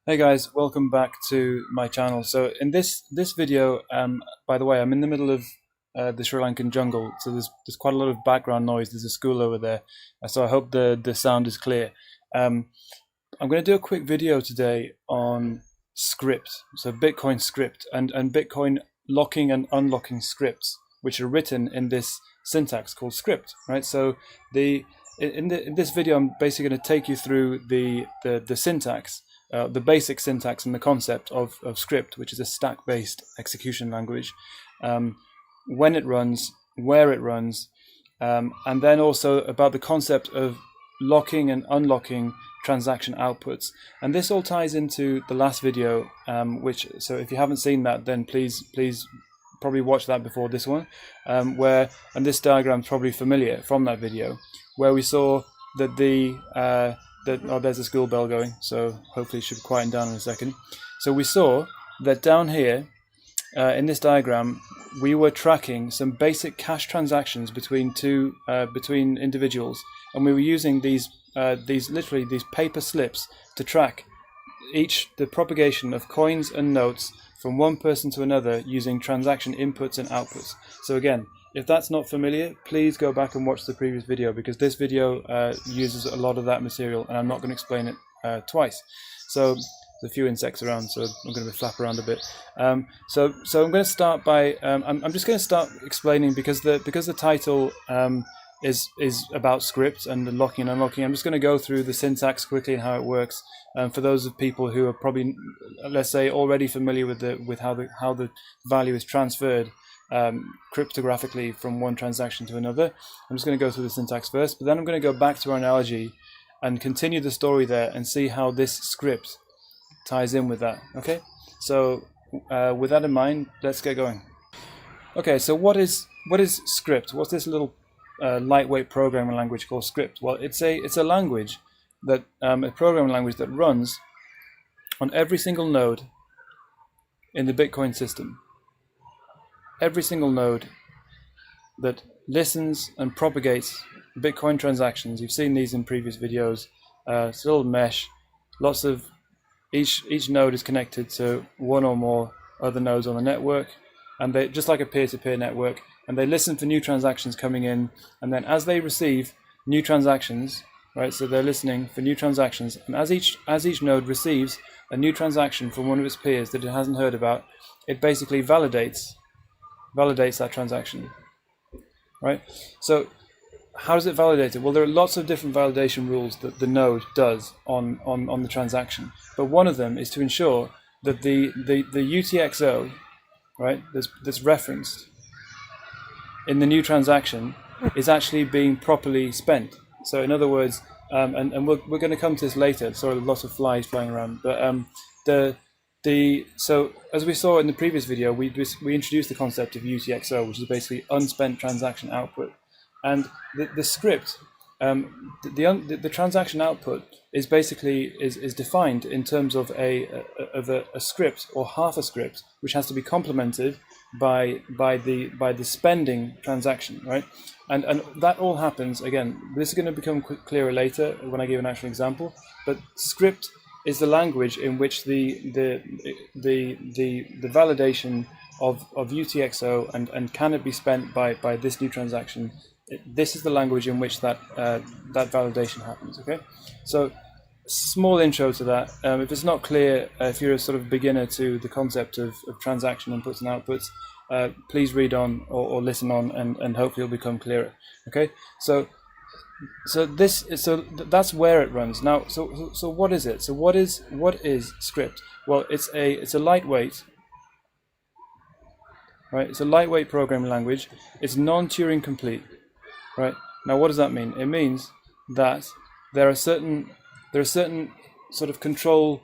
Hey guys, welcome back to my channel. So in this video, by the way, I'm in the middle of the Sri Lankan jungle, so there's quite a lot of background noise. There's a school over there, so I hope the sound is clear. I'm going to do a quick video today on script, so Bitcoin script and Bitcoin locking and unlocking scripts, which are written in this syntax called script, right? So in this video, I'm basically going to take you through the syntax. The basic syntax and the concept of script, which is a stack-based execution language, when it runs, where it runs, and then also about the concept of locking and unlocking transaction outputs. And this all ties into the last video, so if you haven't seen that, then please probably watch that before this one, and this diagram is probably familiar from that video, where we saw that there's a school bell going, so hopefully it should quieten down in a second. So we saw that down here in this diagram, we were tracking some basic cash transactions between individuals, and we were using these paper slips to track the propagation of coins and notes from one person to another using transaction inputs and outputs. So again, if that's not familiar, please go back and watch the previous video, because this video uses a lot of that material and I'm not going to explain it twice. So there's a few insects around, so I'm going to flap around a bit. So I'm going to start by I'm just going to start explaining, because the title is about scripts and the locking and unlocking. I'm just going to go through the syntax quickly and how it works. For those of people who are probably, let's say, already familiar with how the value is transferred cryptographically from one transaction to another, I'm just going to go through the syntax first, but then I'm going to go back to our analogy and continue the story there and see how this script ties in with that. Okay, so with that in mind, let's get going. Okay, so what is script? What's this little lightweight programming language called script? Well, it's a language that a programming language that runs on every single node in the Bitcoin system. Every single node that listens and propagates Bitcoin transactions. You've seen these in previous videos. It's a little mesh. Lots of each node is connected to one or more other nodes on the network, and they just like a peer-to-peer network. And they listen for new transactions coming in, and then as they receive new transactions, right? So they're listening for new transactions, and as each node receives a new transaction from one of its peers that it hasn't heard about, it basically validates that transaction, right? So how does it validate it? Well, there are lots of different validation rules that the node does on the transaction, but one of them is to ensure that the UTXO, right, that's referenced in the new transaction is actually being properly spent. So in other words, and we're going to come to this later. Sorry, lots of flies flying around, but so as we saw in the previous video, we introduced the concept of UTXO, which is basically unspent transaction output, and the script, the transaction output is basically is defined in terms of a script or half a script, which has to be complemented by the spending transaction, right? And that all happens, again, this is going to become clearer later when I give an actual example, but script is the language in which the validation of UTXO and can it be spent by this new transaction, this is the language in which that validation happens. Okay, so small intro to that. If it's not clear, if you're a sort of beginner to the concept of transaction inputs and outputs, please read on or listen on, and hopefully it'll become clearer. Okay, so that's where it runs now. So what is it? So what is script? Well, it's a lightweight, right? It's a lightweight programming language. It's non-Turing complete, right? Now, what does that mean? It means that there are certain sort of control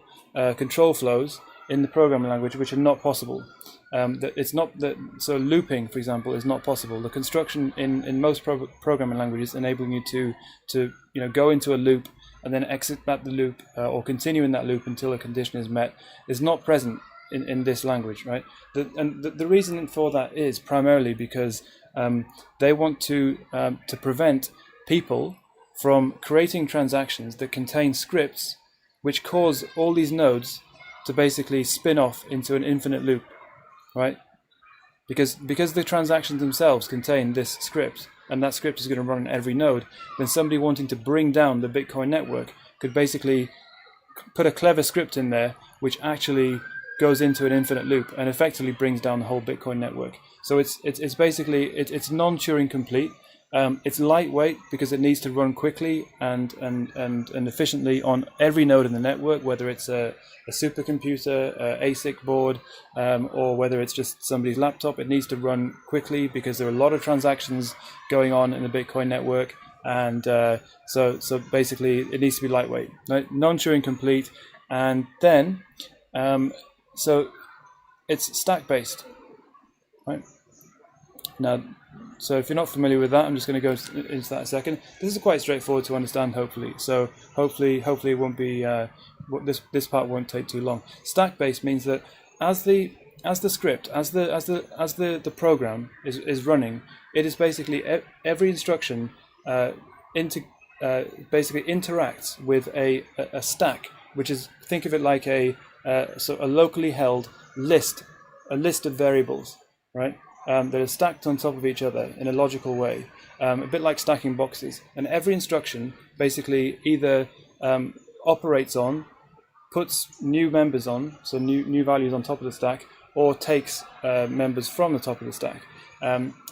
flows in the programming language which are not possible. So looping, for example, is not possible. The construction in most programming languages enabling you to go into a loop and then exit the loop or continue in that loop until a condition is met is not present in this language, right? The reason for that is primarily because they want to prevent people from creating transactions that contain scripts which cause all these nodes to basically spin off into an infinite loop, right? Because the transactions themselves contain this script, and that script is going to run on every node, then somebody wanting to bring down the Bitcoin network could basically put a clever script in there which actually goes into an infinite loop and effectively brings down the whole Bitcoin network. So it's basically it's non-Turing complete. It's lightweight because it needs to run quickly and efficiently on every node in the network, whether it's a supercomputer, ASIC board, or whether it's just somebody's laptop. It needs to run quickly because there are a lot of transactions going on in the Bitcoin network, and so basically it needs to be lightweight, right? Non-Turing complete, and then so it's stack based, right? Now, so if you're not familiar with that, I'm just going to go into that in a second. This is quite straightforward to understand, hopefully. So hopefully it won't be this part won't take too long. Stack based means that as the script, as the program is running, it is basically every instruction basically interacts with a stack, which is, think of it like a locally held list, a list of variables, right? That are stacked on top of each other in a logical way, a bit like stacking boxes. And every instruction basically either operates on, puts new members on, so new values on top of the stack, or takes members from the top of the stack.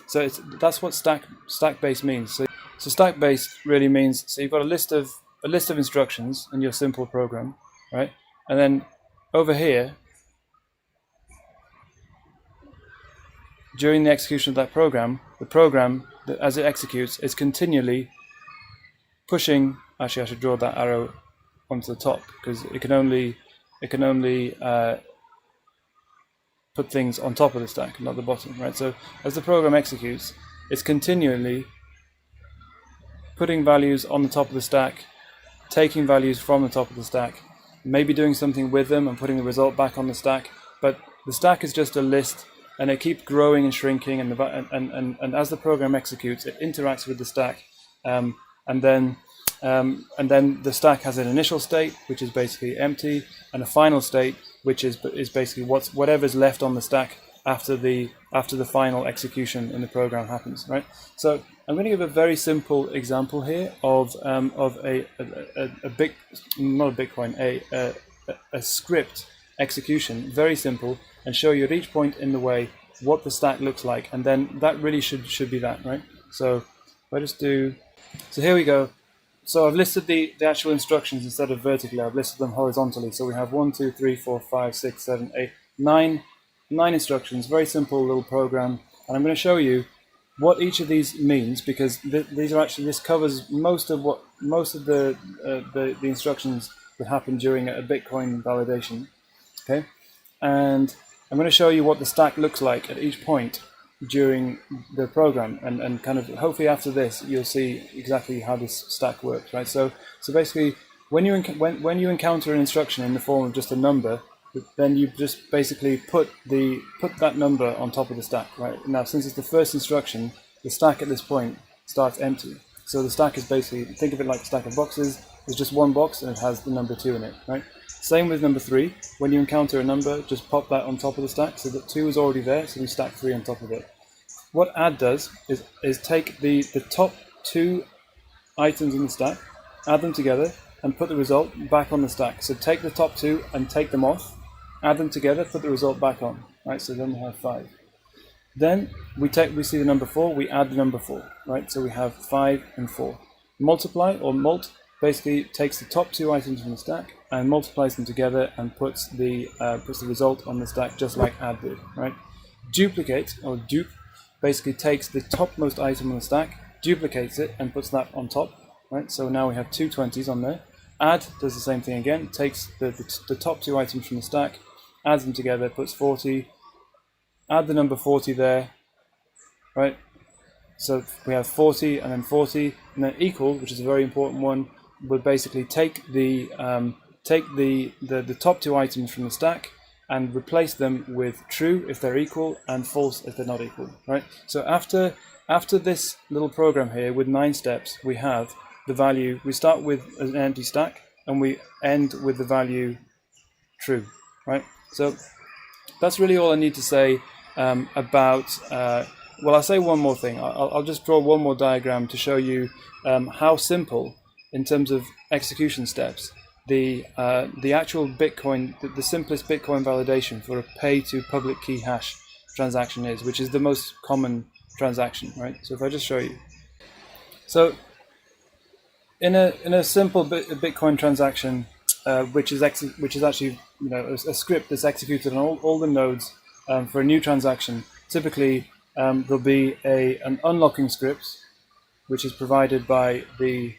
So that's what stack based means. So stack based really means, so you've got a list of instructions in your simple program, right? And then over here, during the execution of that program, the program, as it executes, is continually pushing. Actually, I should draw that arrow onto the top because it can only put things on top of the stack, not the bottom, right? So as the program executes, it's continually putting values on the top of the stack, taking values from the top of the stack, maybe doing something with them and putting the result back on the stack. But the stack is just a list, and it keeps growing and shrinking, and as the program executes, it interacts with the stack, and then the stack has an initial state, which is basically empty, and a final state, which is basically whatever's left on the stack after the final execution in the program happens, right? So I'm going to give a very simple example here of a script execution, very simple, and show you at each point in the way what the stack looks like, and then that really should be that, right? So if I just do, so here we go. So I've listed the actual instructions instead of vertically. I've listed them horizontally. So we have 1, 2, 3, 4, 5, 6, 7, 8, 9 instructions. Very simple little program, and I'm going to show you what each of these means, because this covers most of the instructions that happen during a Bitcoin validation. Okay, and I'm going to show you what the stack looks like at each point during the program, and kind of hopefully after this you'll see exactly how this stack works, right? So basically, when you encounter an instruction in the form of just a number, then you just basically put that number on top of the stack, right? Now, since it's the first instruction, the stack at this point starts empty. So the stack is basically, think of it like a stack of boxes. There's just one box and it has the number 2 in it, right? Same with number 3. When you encounter a number, just pop that on top of the stack, so that 2 is already there, so we stack 3 on top of it. What add does is take the top 2 items in the stack, add them together, and put the result back on the stack. So take the top 2 and take them off, add them together, put the result back on, right? So then we have 5. Then we see the number 4, we add the number 4, right? So we have 5 and 4. Multiply, or mult, basically takes the top 2 items from the stack and multiplies them together and puts the result on the stack, just like add did, right? Duplicate, or dupe, basically takes the topmost item on the stack, duplicates it, and puts that on top, right? So now we have 2 20s on there. Add does the same thing again, takes the top 2 items from the stack, adds them together, puts 40, add the number 40 there, right? So we have 40 and then 40, and then equal, which is a very important one, would basically take the top 2 items from the stack and replace them with true if they're equal and false if they're not equal, right? So after this little program here with 9 steps, we have the value. We start with an empty stack and we end with the value true, right? So that's really all I need to say about. Well, I'll say one more thing. I'll just draw one more diagram to show you how simple, in terms of execution steps, the actual Bitcoin, the simplest Bitcoin validation for a pay to public key hash transaction is, which is the most common transaction, right? So if I just show you, so in a simple Bitcoin transaction, which is actually a script that's executed on all the nodes for a new transaction, typically there'll be an unlocking script, which is provided by the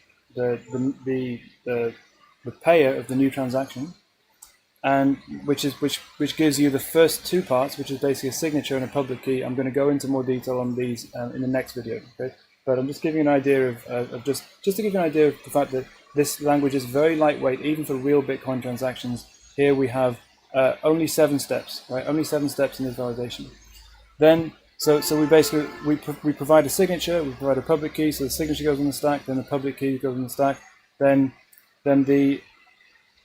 payer of the new transaction, and which gives you the first two parts, which is basically a signature and a public key. I'm going to go into more detail on these in the next video. Okay, but I'm just giving you an idea of just to give you an idea of the fact that this language is very lightweight, even for real Bitcoin transactions. Here we have only 7 steps, right? Only 7 steps in this validation. Then, so we basically we provide a signature, we provide a public key, so the signature goes on the stack, then the public key goes on the stack, then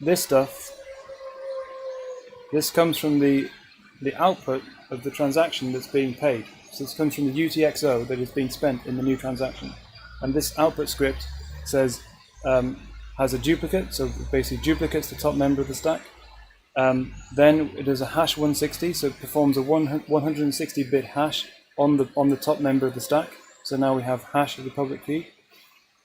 this stuff. This comes from the output of the transaction that's being paid. So this comes from the UTXO that is being spent in the new transaction. And this output script says has a duplicate, so it basically duplicates the top member of the stack. Then it does a hash 160, so it performs a 160-bit hash on the top member of the stack. So now we have hash of the public key.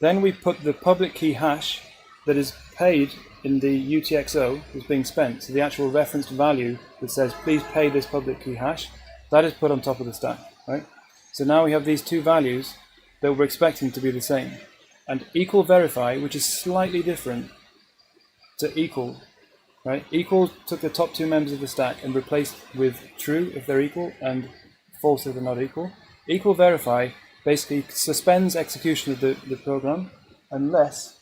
Then we put the public key hash that is paid in the UTXO is being spent. So the actual referenced value that says, please pay this public key hash, that is put on top of the stack, right? So now we have these two values that we're expecting to be the same. And equal verify, which is slightly different to equal, right? Equal took the top two members of the stack and replaced with true if they're equal and false if they're not equal. Equal verify basically suspends execution of the program unless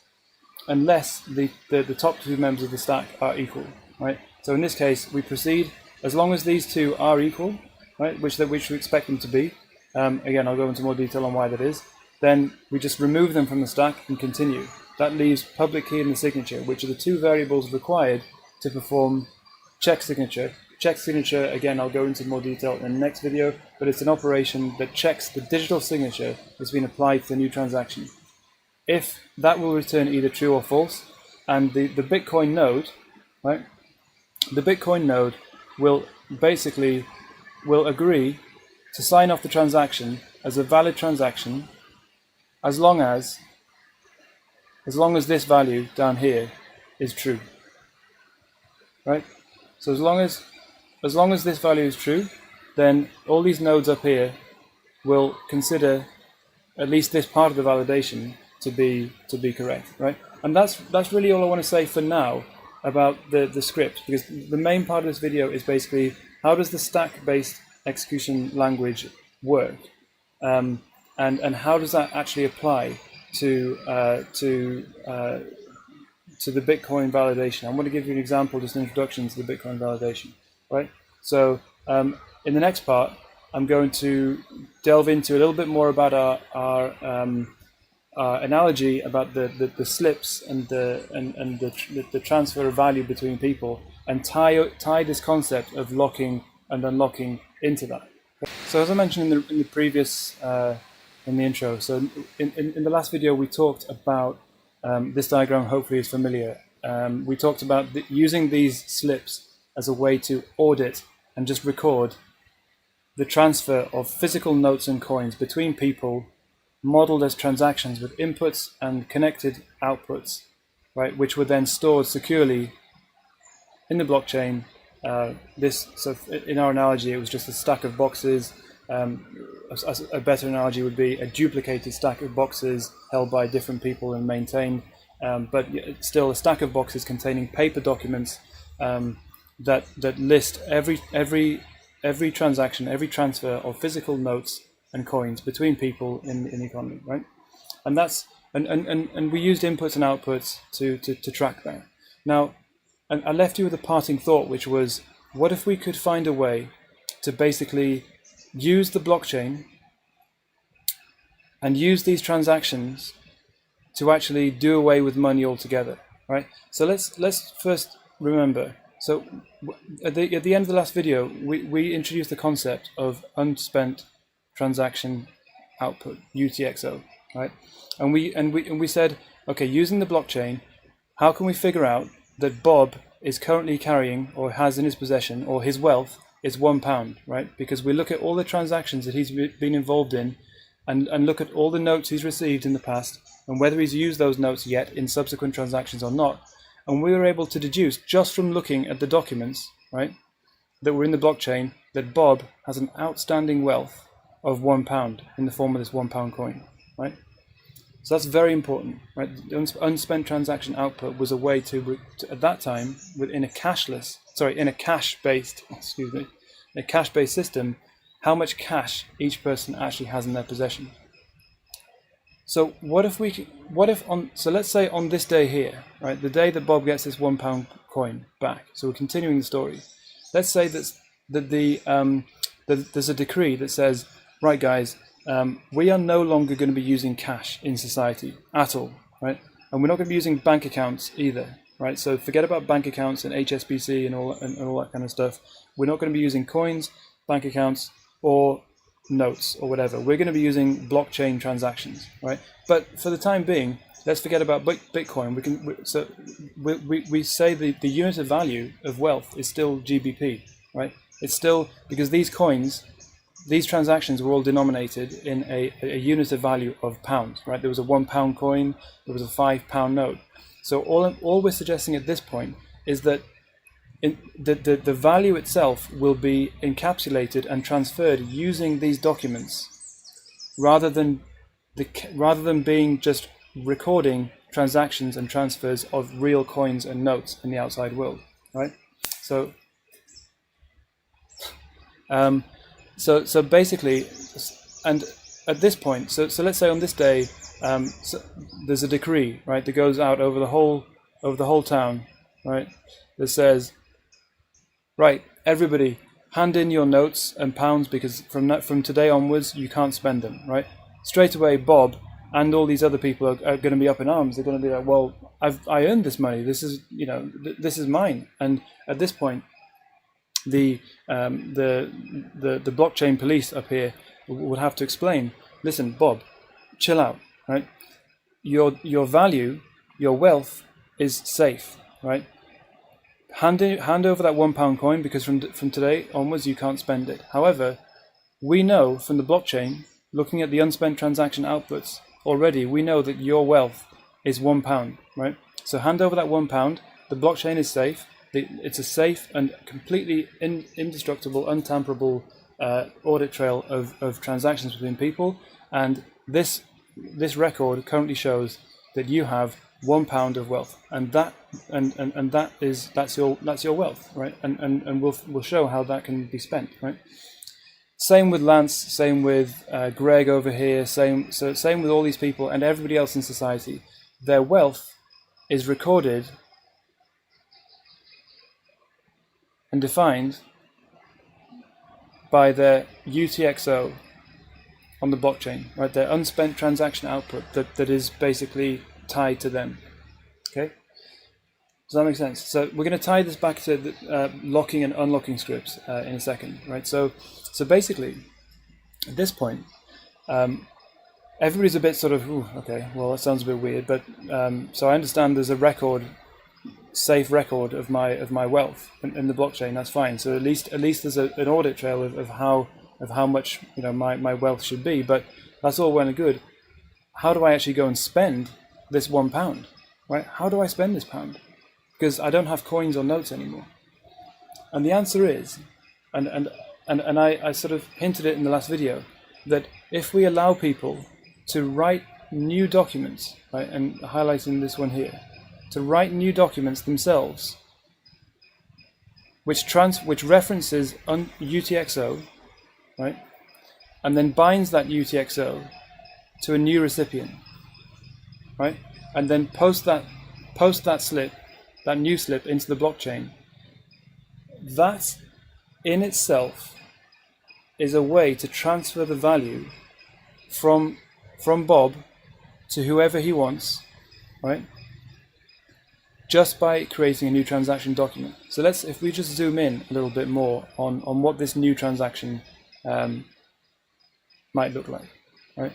the top two members of the stack are equal, right? So in this case, we proceed as long as these two are equal, right? Which we expect them to be. Again, I'll go into more detail on why that is. Then we just remove them from the stack and continue. That leaves public key and the signature, which are the two variables required to perform check signature. Check signature, again, I'll go into more detail in the next video, but it's an operation that checks the digital signature that's been applied to the new transaction. If that will return either true or false, and the Bitcoin node, right? The Bitcoin node will basically agree to sign off the transaction as a valid transaction as long as this value down here is true, right? So as long as this value is true, then all these nodes up here will consider at least this part of the validation to be correct, right? And that's really all I want to say for now about the script, because the main part of this video is basically how does the stack-based execution language work, and how does that actually apply to the Bitcoin validation. I'm going to give you an example, just an introduction to the Bitcoin validation, right? So in the next part, I'm going to delve into a little bit more about our analogy about the slips and the transfer of value between people, and tie this concept of locking and unlocking into that. So as I mentioned in the previous in the intro, so in the last video we talked about this diagram. Hopefully is familiar. We talked about using these slips as a way to audit and just record the transfer of physical notes and coins between people, modeled as transactions with inputs and connected outputs, right, which were then stored securely in the blockchain. So in our analogy, it was just a stack of boxes. A better analogy would be a duplicated stack of boxes held by different people and maintained, but still a stack of boxes containing paper documents that list every transaction, every transfer of physical notes and coins between people in the economy, right? And that's and we used inputs and outputs to track that. Now, and I left you with a parting thought, which was, what if we could find a way to basically use the blockchain and use these transactions to actually do away with money altogether, right? So let's first remember. So at the end of the last video, we introduced the concept of unspent transaction output, UTXO, right? And we said, okay, using the blockchain, how can we figure out that Bob is currently carrying or has in his possession, or his wealth is £1, right? Because we look at all the transactions that he's been involved in, and look at all the notes he's received in the past, and whether he's used those notes yet in subsequent transactions or not. And we were able to deduce, just from looking at the documents, right, that were in the blockchain, that Bob has an outstanding wealth of £1 in the form of this £1 coin, right? So that's very important, right? The unspent transaction output was a way to at that time, in a cash-based system, how much cash each person actually has in their possession. So so let's say on this day here, right, the day that Bob gets this £1 coin back. So we're continuing the story. Let's say that there's a decree that says, right, guys, we are no longer going to be using cash in society at all, right? And we're not going to be using bank accounts either, right? So forget about bank accounts and HSBC and all that kind of stuff. We're not going to be using coins, bank accounts, or notes or whatever. We're going to be using blockchain transactions, right? But for the time being, let's forget about Bitcoin. We say the unit of value of wealth is still GBP, right? It's still, because these coins, these transactions were all denominated in a unit of value of pounds, right? There was a £1 coin, there was a £5 note. So all we're suggesting at this point is that the value itself will be encapsulated and transferred using these documents, rather than being just recording transactions and transfers of real coins and notes in the outside world, right? So so basically, and at this point, so let's say on this day, so there's a decree, right, that goes out over the whole town, right, that says, right, everybody, hand in your notes and pounds, because from today onwards you can't spend them, right? Straight away, Bob and all these other people are going to be up in arms. They're going to be like, well, I earned this money. This is, this is mine. And at this point, the blockchain police up here would have to explain, listen, Bob, chill out, right? Your value, your wealth is safe, right? Hand over that £1 coin, because from today onwards you can't spend it. However, we know from the blockchain, looking at the unspent transaction outputs already, we know that your wealth is £1, right? So hand over that £1. The blockchain is safe. It's a safe and completely indestructible, untamperable audit trail of transactions between people. And this record currently shows that you have £1 of wealth, and that's your wealth, right? And we'll show how that can be spent, right? Same with Lance, same with Greg over here, same with all these people and everybody else in society. Their wealth is recorded and defined by their UTXO on the blockchain, right? Their unspent transaction output that is basically tied to them. Okay, does that make sense? So we're going to tie this back to the, locking and unlocking scripts in a second, right? So basically, at this point, everybody's a bit sort of, ooh, okay, well, that sounds a bit weird, but so I understand there's a safe record of my wealth in the blockchain. That's fine. So at least there's an audit trail of how much my wealth should be. But that's all well and good. How do I actually go and spend this £1, right? How do I spend this pound? Because I don't have coins or notes anymore. And the answer is, and I sort of hinted it in the last video, that if we allow people to write new documents, right, and highlighting this one here, to write new documents themselves, which references UTXO, right, and then binds that UTXO to a new recipient, right, and then post that new slip into the blockchain. That in itself is a way to transfer the value from Bob to whoever he wants, right? just by creating a new transaction document. So if we just zoom in a little bit more on what this new transaction might look like, right?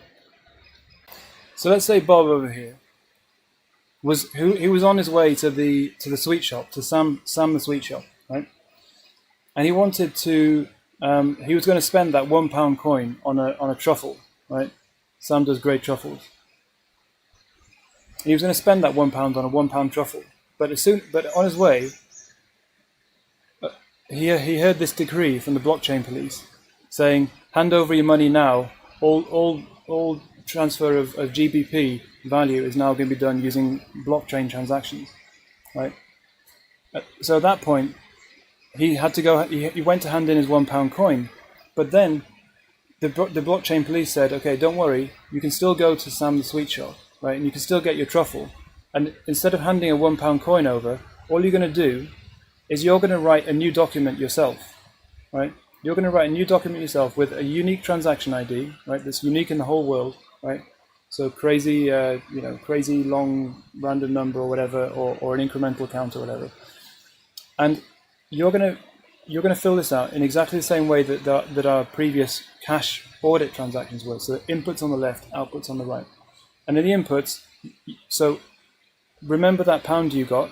So let's say Bob over here he was on his way to the sweet shop, to Sam the sweet shop, right? And he wanted to he was going to spend that £1 coin on a truffle, right? Sam does great truffles. He was going to spend that £1 on a £1 truffle, but on his way, he heard this decree from the blockchain police saying, "Hand over your money now. All transfer of GBP value is now going to be done using blockchain transactions," right? So at that point, he had to go. He went to hand in his £1 coin, but then the blockchain police said, "Okay, don't worry. You can still go to Sam the sweet shop, right? And you can still get your truffle. And instead of handing a £1 coin over, all you're going to do is you're going to write a new document yourself, right? You're going to write a new document yourself with a unique transaction ID, right? That's unique in the whole world, right? So crazy, crazy long random number or whatever, or an incremental count or whatever. And you're going to fill this out in exactly the same way that our previous cash audit transactions were. So inputs on the left, outputs on the right. And in the inputs, so remember that pound you got,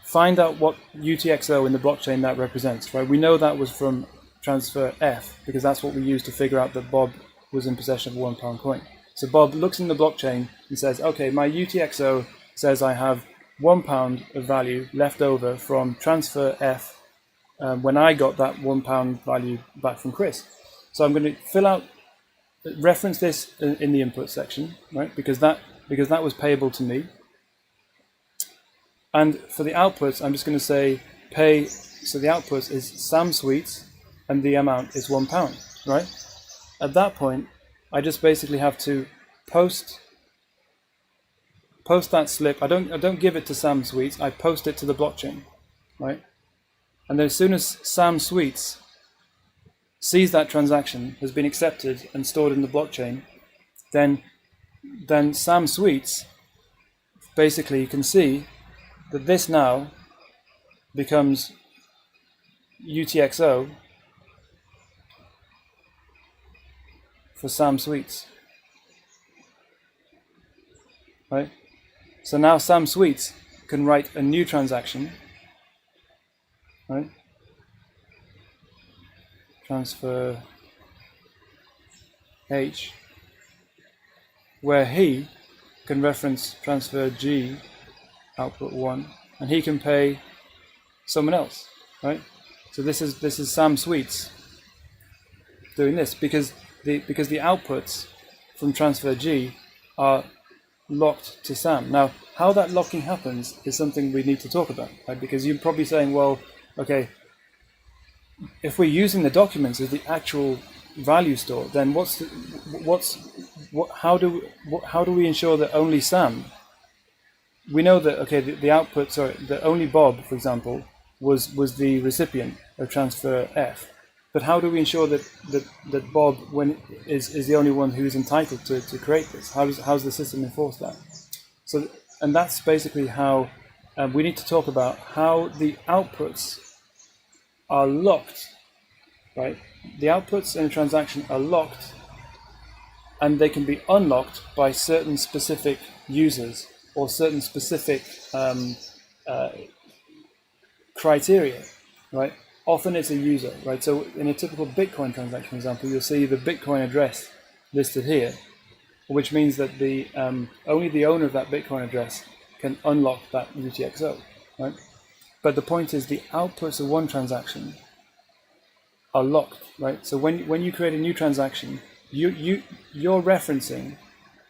find out what UTXO in the blockchain that represents, right? We know that was from transfer F because that's what we used to figure out that Bob was in possession of a £1 coin. So Bob looks in the blockchain and says, okay, my UTXO says I have £1 of value left over from transfer F when I got that £1 value back from Chris. So I'm going to reference this in the input section, right? Because that was payable to me. And for the outputs, I'm just going to say pay. So the output is Sam Sweets, and the amount is £1, right? At that point, I just basically have to post that slip. I don't give it to Sam Sweets. I post it to the blockchain, right? And then as soon as Sam Sweets sees that transaction has been accepted and stored in the blockchain, then Sam Sweets basically can see that this now becomes UTXO for Sam Sweets, right? So now Sam Sweets can write a new transaction, right? Transfer H, where he can reference transfer G, output 1, and he can pay someone else, right? So this is Sam Sweets doing this because the outputs from transfer G are locked to Sam. Now, how that locking happens is something we need to talk about, right? Because you're probably saying, well, okay, if we're using the documents as the actual value store, then how do we ensure that only Sam? We know that, okay, the output, sorry, that only Bob, for example, was the recipient of transfer F. But how do we ensure that Bob is the only one who's entitled to create this? How's the system enforce that? So, and that's basically how we need to talk about how the outputs are locked, right? The outputs in a transaction are locked, and they can be unlocked by certain specific users or certain specific criteria, right? Often it's a user, right? So in a typical Bitcoin transaction, for example, you'll see the Bitcoin address listed here, which means that only the owner of that Bitcoin address can unlock that UTXO, right? But the point is the outputs of one transaction are locked, right? So when you create a new transaction, you're referencing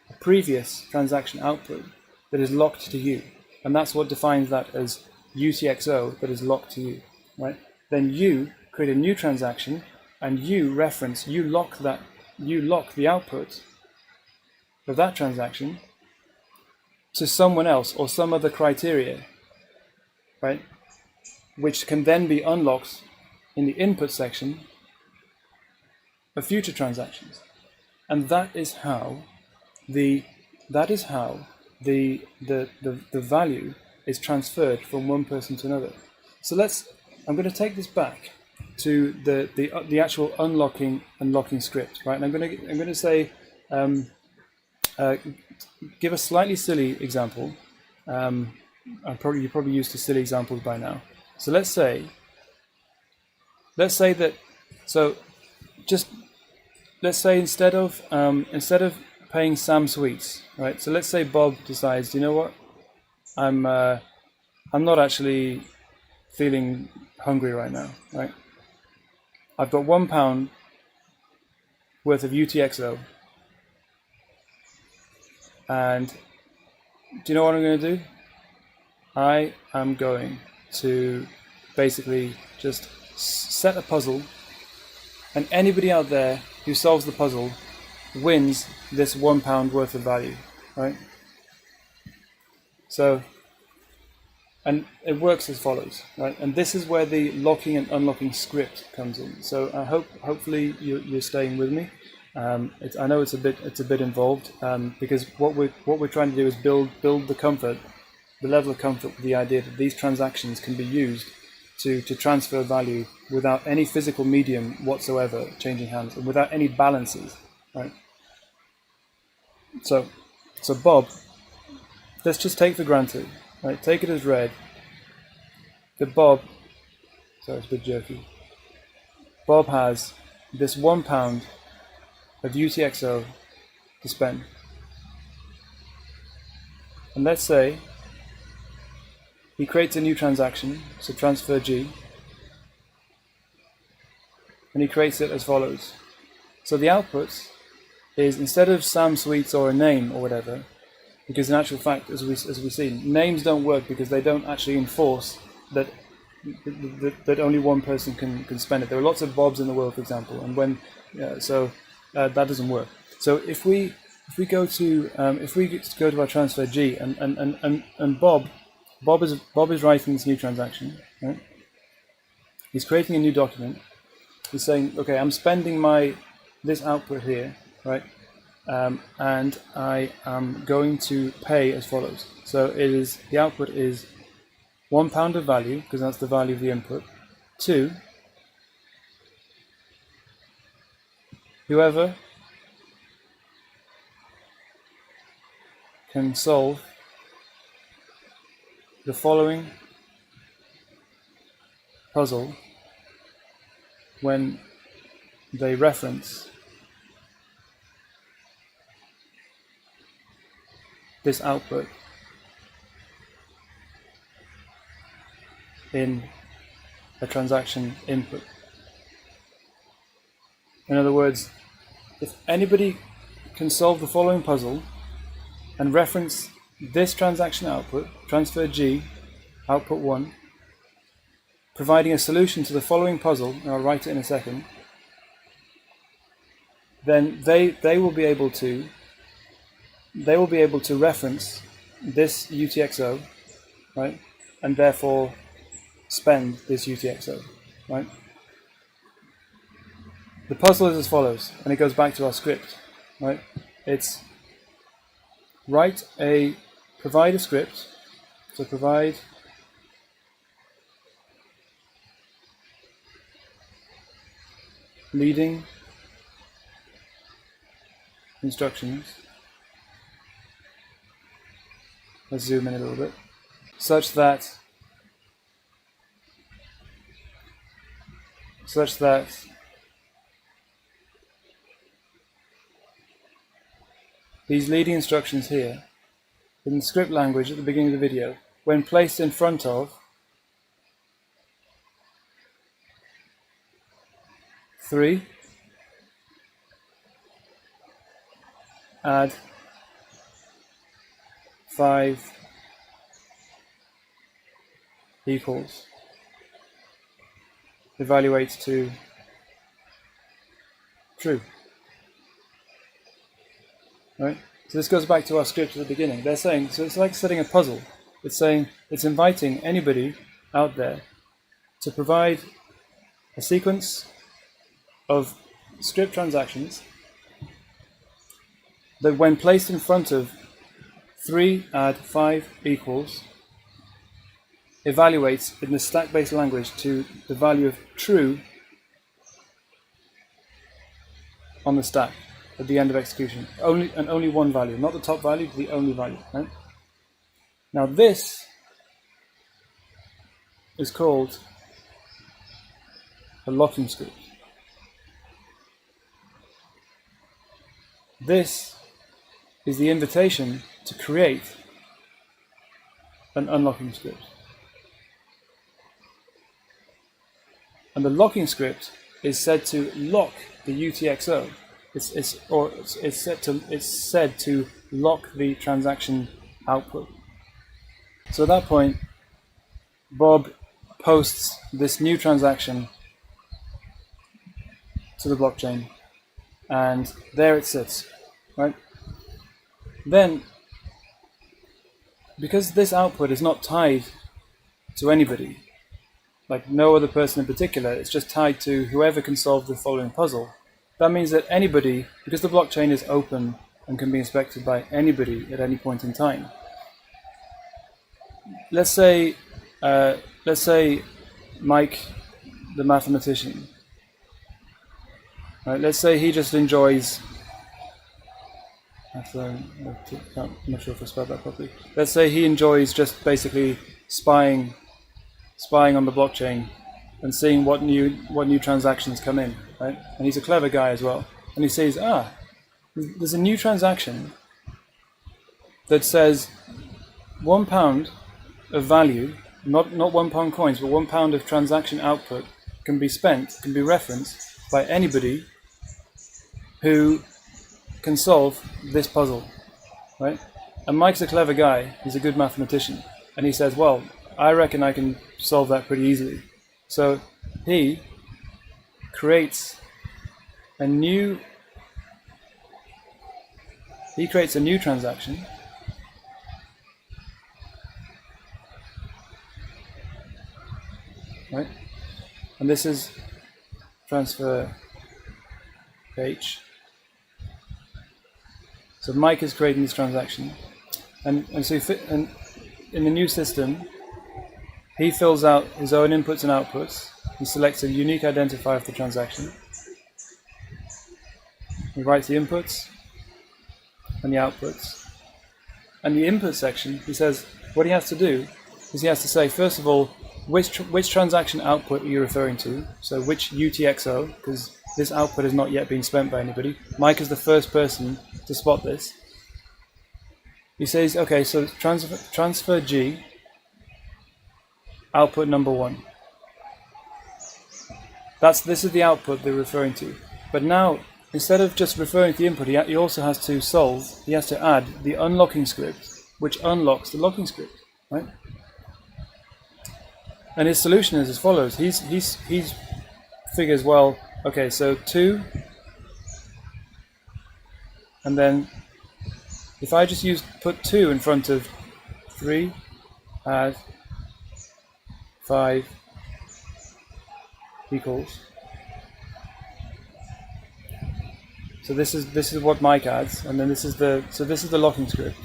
a previous transaction output that is locked to you, and that's what defines that as UTXO that is locked to you, right? Then you create a new transaction and you lock the output of that transaction to someone else or some other criteria, right? Which can then be unlocked in the input section of future transactions. And that is how the value is transferred from one person to another. So I'm going to take this back to the actual unlocking script, right? And I'm going to say, give a slightly silly example. You're probably used to silly examples by now. So let's say that. So just let's say instead of paying Sam sweets, right? So let's say Bob decides, you know what, I'm not actually feeling hungry right now, right? I've got £1 worth of UTXO, and do you know what I'm going to do? I am going to basically just set a puzzle, and anybody out there who solves the puzzle wins this £1 worth of value, right? So, and it works as follows, right? And this is where the locking and unlocking script comes in. So I hopefully you're staying with me. I know it's a bit involved, because what we're trying to do is build the level of comfort with the idea that these transactions can be used to transfer value without any physical medium whatsoever changing hands and without any balances, right? So Bob, let's just take for granted, right? Take it as read that Bob, sorry, it's a bit jerky. Bob has this £1 of UTXO to spend, and let's say he creates a new transaction, so transfer G, and he creates it as follows. So the output is, instead of Sam Sweets or a name or whatever, because in actual fact, as we've seen, names don't work because they don't actually enforce that only one person can spend it. There are lots of Bobs in the world, for example, and that doesn't work. So if we go to our transfer G, and Bob is writing this new transaction, right? He's creating a new document. He's saying, okay, I'm spending this output here, right? And I am going to pay as follows. So the output is £1 of value, because that's the value of the input, to whoever can solve the following puzzle when they reference this output in a transaction input. In other words, if anybody can solve the following puzzle and reference this transaction output, transfer G, output 1, providing a solution to the following puzzle, and I'll write it in a second, then they will be able to reference this UTXO, right, and therefore spend this UTXO, right? The puzzle is as follows, and it goes back to our script, right? It's provide a script, so provide leading instructions. Let's zoom in a little bit, such that these leading instructions here, in the script language at the beginning of the video, when placed in front of 3, add 5 equals, evaluates to true. Right? So this goes back to our script at the beginning. They're saying, so it's like setting a puzzle. It's saying, it's inviting anybody out there to provide a sequence of script transactions that, when placed in front of 3 add 5 equals, evaluates in the stack-based language to the value of true on the stack at the end of execution. Only one value, not the top value, but the only value. Right? Now this is called a locking script. This is the invitation to create an unlocking script. And the locking script is said to lock the UTXO. It's said to lock the transaction output. So at that point, Bob posts this new transaction to the blockchain, and there it sits, right? Then, because this output is not tied to anybody, like no other person in particular, it's just tied to whoever can solve the following puzzle. That means that anybody, because the blockchain is open and can be inspected by anybody at any point in time. Let's say Mike, the mathematician. Right, let's say he just enjoys. I'm not sure if I spelled that properly. Let's say he enjoys just basically spying on the blockchain and seeing what new transactions come in, right? And he's a clever guy as well. And he says, there's a new transaction that says £1 of value, not £1 coins, but £1 of transaction output can be referenced by anybody who can solve this puzzle, right? And Mike's a clever guy, he's a good mathematician, and he says, well, I reckon I can solve that pretty easily. So he creates a new transaction, right? And this is transfer H. So Mike is creating this transaction, and in the new system, he fills out his own inputs and outputs. He selects a unique identifier of the transaction. He writes the inputs and the outputs. And the input section, he says what he has to do is he has to say, first of all, which transaction output are you referring to? So which UTXO, because this output has not yet been spent by anybody. Mike is the first person to spot this. He says, okay, so transfer G, output number 1. This is the output they're referring to. But now, instead of just referring to the input, he also has to add the unlocking script, which unlocks the locking script, right? And his solution is as follows. He figures, well, okay, so 2, and then if I just put 2 in front of 3, add 5 equals. So this is what Mike adds, and then this is the locking script,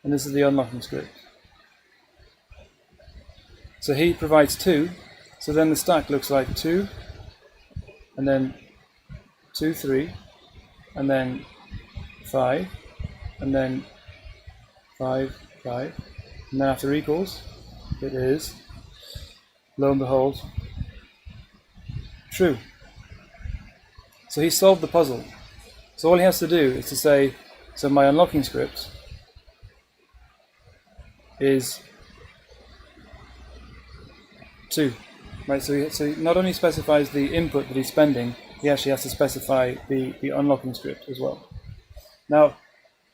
and this is the unlocking script. So he provides 2, so then the stack looks like 2, and then 2, 3, and then 5, and then 5, 5, and then after equals, it is, lo and behold, true. So he solved the puzzle. So all he has to do is to say, so my unlocking script is 2, right? So he not only specifies the input that he's spending, he actually has to specify the unlocking script as well. Now,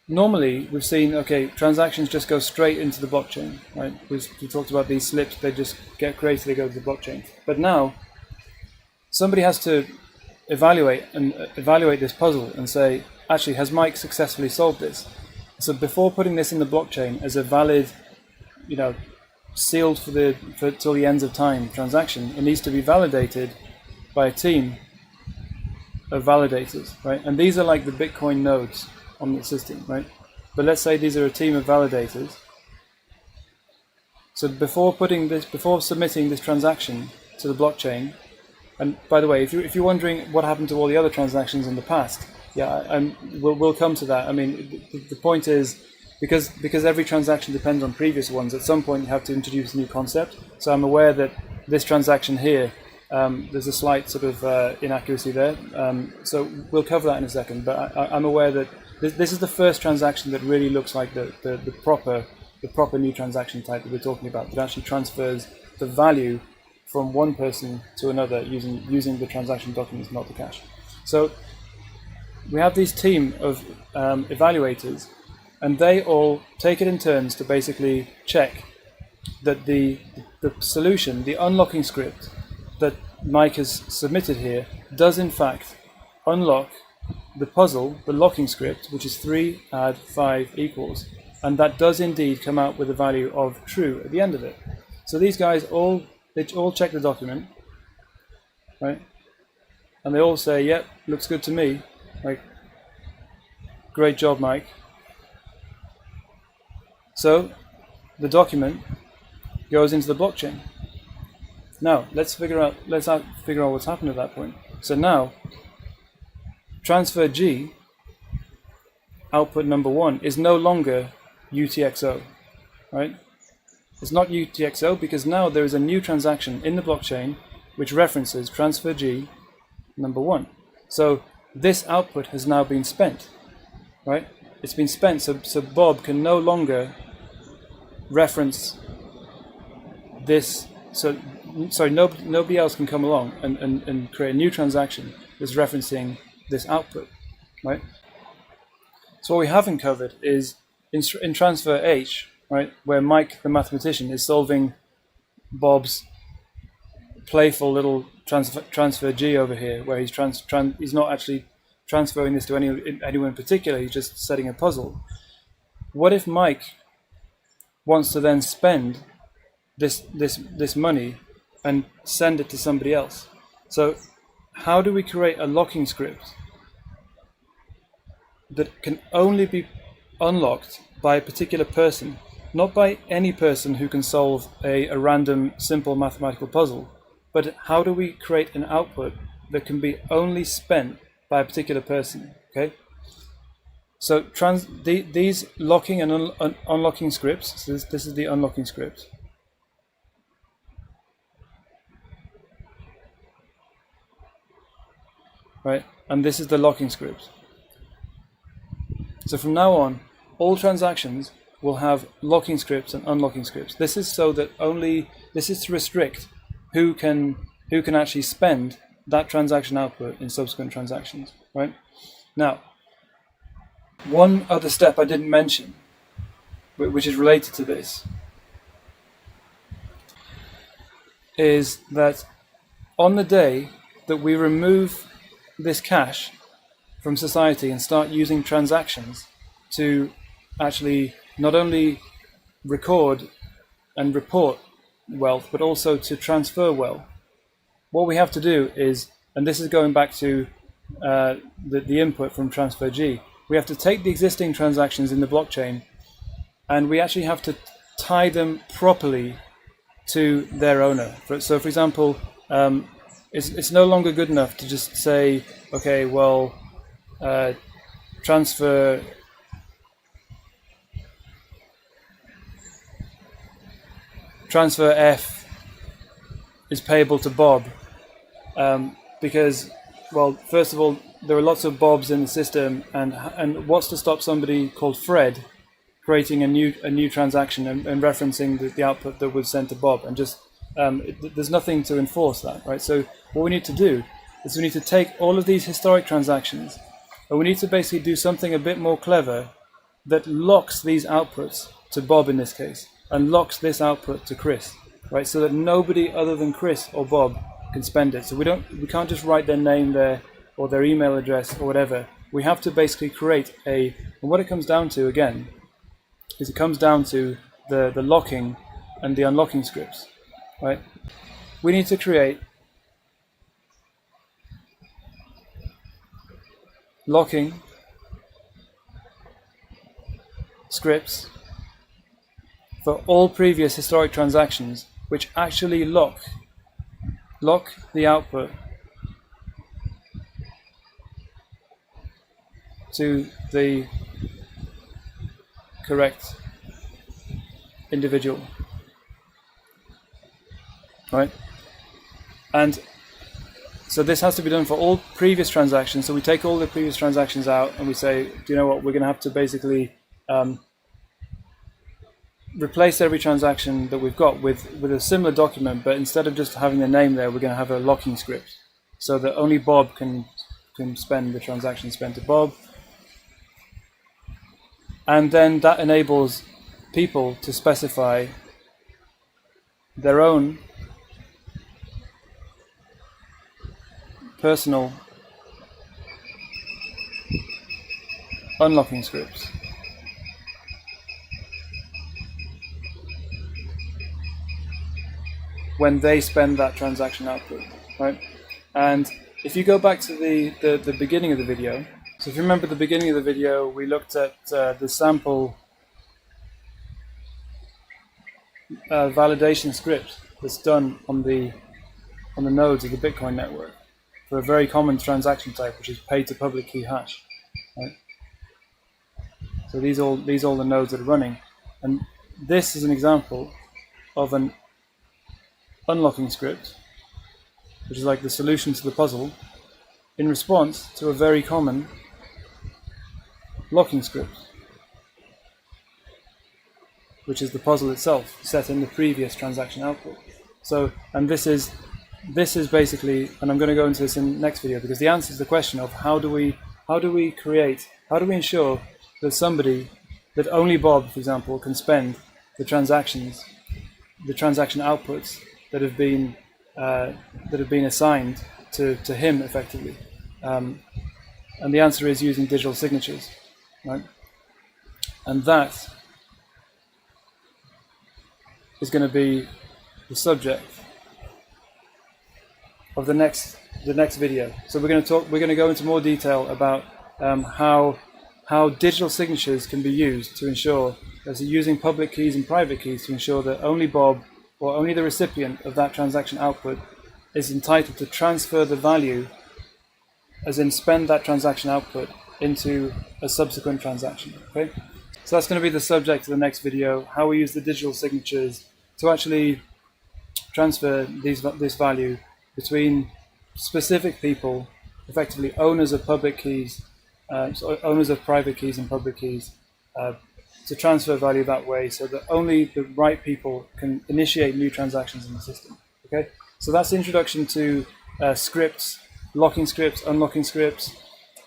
normally we've seen, okay, transactions just go straight into the blockchain, right? We talked about these slips, they just get created, they go to the blockchain. But now, somebody has to evaluate this puzzle and say, actually, has Mike successfully solved this? So before putting this in the blockchain as a valid, sealed for till the ends of time transaction, it needs to be validated by a team of validators, right? And these are like the Bitcoin nodes on the system, right? But let's say these are a team of validators, So before submitting this transaction to the blockchain, and by the way, if you're wondering what happened to all the other transactions in the past, yeah, we'll come to that. I mean, the point is, because every transaction depends on previous ones, at some point you have to introduce a new concept. So I'm aware that this transaction here, there's a slight sort of inaccuracy there. So we'll cover that in a second. But I'm aware that this is the first transaction that really looks like the proper new transaction type that we're talking about, that actually transfers the value from one person to another using the transaction documents, not the cash. So we have this team of evaluators, and they all take it in turns to basically check that the solution, the unlocking script that Mike has submitted here, does in fact unlock the puzzle, the locking script, which is 3 add 5 equals, and that does indeed come out with a value of true at the end of it. So these guys all check the document, right? And they all say, yep, looks good to me. Like, great job, Mike. So the document goes into the blockchain. Now let's figure out what's happened at that point. So now transfer G, output number 1, is no longer UTXO, right? It's not UTXO because now there is a new transaction in the blockchain which references transfer G number 1. So this output has now been spent, right? It's been spent, so Bob can no longer reference this. So sorry, nobody else can come along and create a new transaction that's referencing this output, right? So what we haven't covered is in transfer H, right, where Mike the mathematician is solving Bob's playful little transfer G over here, where he's not actually transferring this to anyone in particular, he's just setting a puzzle. What if Mike wants to then spend this money and send it to somebody else? So how do we create a locking script that can only be unlocked by a particular person, not by any person who can solve a random simple mathematical puzzle, but how do we create an output that can be only spent by a particular person? Okay, so these locking and unlocking scripts, so this is the unlocking script. Right, and this is the locking script. So from now on, all transactions will have locking scripts and unlocking scripts. This is so that this is to restrict who can actually spend that transaction output in subsequent transactions, right? Now, one other step I didn't mention, which is related to this, is that on the day that we remove this cash from society and start using transactions to actually not only record and report wealth, but also to transfer wealth, what we have to do is, and this is going back to the input from transfer G, we have to take the existing transactions in the blockchain and we actually have to tie them properly to their owner. So for example, it's no longer good enough to just say, okay, well, transfer F is payable to Bob, because, well, first of all, there are lots of Bobs in the system, and what's to stop somebody called Fred creating a new transaction and referencing the output that was sent to Bob, and just there's nothing to enforce that, right? So what we need to do is we need to take all of these historic transactions and we need to basically do something a bit more clever that locks these outputs to Bob in this case, and locks this output to Chris, right? So that nobody other than Chris or Bob can spend it. So we can't just write their name there or their email address or whatever. We have to basically create and what it comes down to again is it comes down to the locking and the unlocking scripts, right? We need to create locking scripts for all previous historic transactions which actually lock the output to the correct individual, right? And so this has to be done for all previous transactions. So we take all the previous transactions out and we say, do you know what, we're going to have to basically replace every transaction that we've got with a similar document, but instead of just having the name there, we're going to have a locking script so that only Bob can spend the transaction spent to Bob. And then that enables people to specify their own personal unlocking scripts. When they spend that transaction output, right? And if you go back to the beginning of the video, so if you remember the beginning of the video, we looked at the sample validation script that's done on the nodes of the Bitcoin network for a very common transaction type, which is paid to public key hash. Right? So these are all the nodes that are running, and this is an example of an unlocking script, which is like the solution to the puzzle, in response to a very common locking script, which is the puzzle itself set in the previous transaction output. So, and this is basically, and I'm going to go into this in the next video, because the answer is the question of how do we ensure that only Bob, for example, can spend the transaction outputs that have been assigned to him effectively, and the answer is using digital signatures, right? And that is going to be the subject of the next video. So we're going to go into more detail about how digital signatures can be used to ensure, as using public keys and private keys to ensure that only Bob or only the recipient of that transaction output is entitled to transfer the value, as in spend that transaction output into a subsequent transaction. Okay, so that's going to be the subject of the next video: how we use the digital signatures to actually transfer this value between specific people, effectively owners of public keys, so owners of private keys and public keys, to transfer value that way, so that only the right people can initiate new transactions in the system. Okay, so that's the introduction to scripts, locking scripts, unlocking scripts,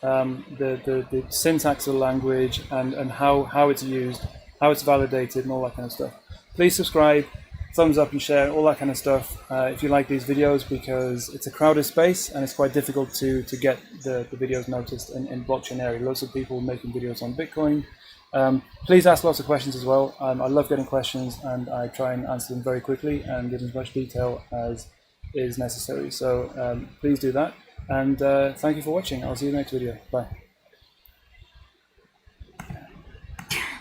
the syntax of the language, and how it's used, how it's validated, and all that kind of stuff. Please subscribe, thumbs up and share, all that kind of stuff if you like these videos, because it's a crowded space and it's quite difficult to get the videos noticed in blockchain area. Lots of people making videos on Bitcoin. Please ask lots of questions as well. I love getting questions, and I try and answer them very quickly and in as much detail as is necessary. So please do that, and thank you for watching. I'll see you in the next video. Bye.